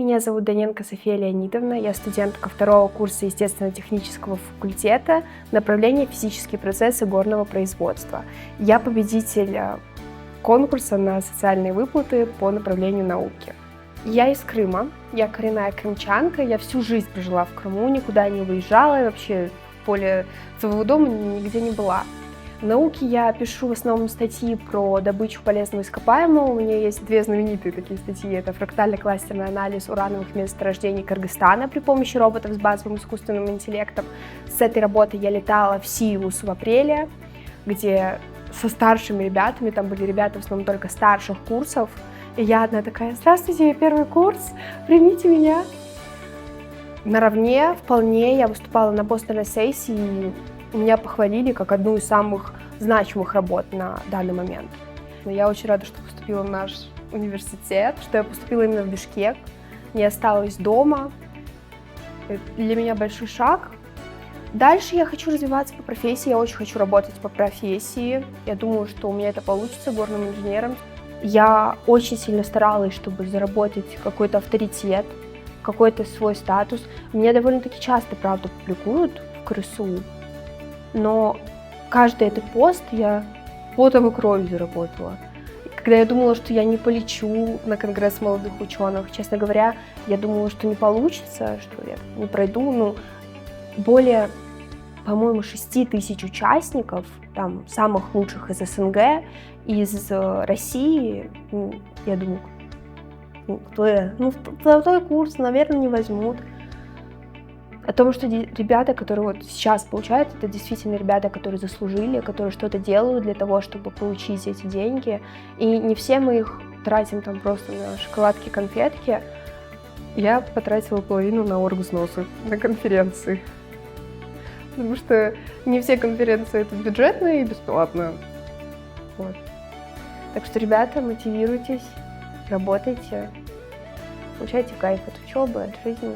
Меня зовут Доненко София Леонидовна, я студентка второго курса естественно-технического факультета, направление физические процессы горного производства. Я победитель конкурса на социальные выплаты по направлению науки. Я из Крыма, я коренная крымчанка, я всю жизнь прожила в Крыму, никуда не выезжала, и вообще в поле своего дома нигде не была. В науке я пишу в основном статьи про добычу полезного ископаемого. У меня есть две знаменитые такие статьи. Это фрактально-кластерный анализ урановых месторождений Кыргызстана при помощи роботов с базовым искусственным интеллектом. С этой работой я летала в Сириус в апреле, где со старшими ребятами, там были ребята в основном только старших курсов. И я одна такая: здравствуйте, я первый курс, примите меня. Наравне вполне я выступала на постерной сессии. Меня похвалили как одну из самых значимых работ на данный момент. Но я очень рада, что поступила в наш университет, что я поступила именно в Бишкек, не осталась дома. Это для меня большой шаг. Дальше я хочу развиваться по профессии, я очень хочу работать по профессии. Я думаю, что у меня это получится горным инженером. Я очень сильно старалась, чтобы заработать какой-то авторитет, какой-то свой статус. Меня довольно-таки часто, правда, публикуют в КРСУ. Но каждый этот пост я потом и кровью заработала. Когда я думала, что я не полечу на конгресс молодых ученых, честно говоря, я думала, что не получится, что я не пройду. Более, по-моему, 6 тысяч участников, там, самых лучших из СНГ, из России, я думаю, кто я? Второй курс, наверное, не возьмут. О том, что ребята, которые вот сейчас получают, это действительно ребята, которые заслужили, которые что-то делают для того, чтобы получить эти деньги. И не все мы их тратим там просто на шоколадки, конфетки. Я потратила половину на оргвзносы, на конференции. Потому что не все конференции это бюджетные и бесплатные. Вот. Так что, ребята, мотивируйтесь, работайте, получайте кайф от учебы, от жизни.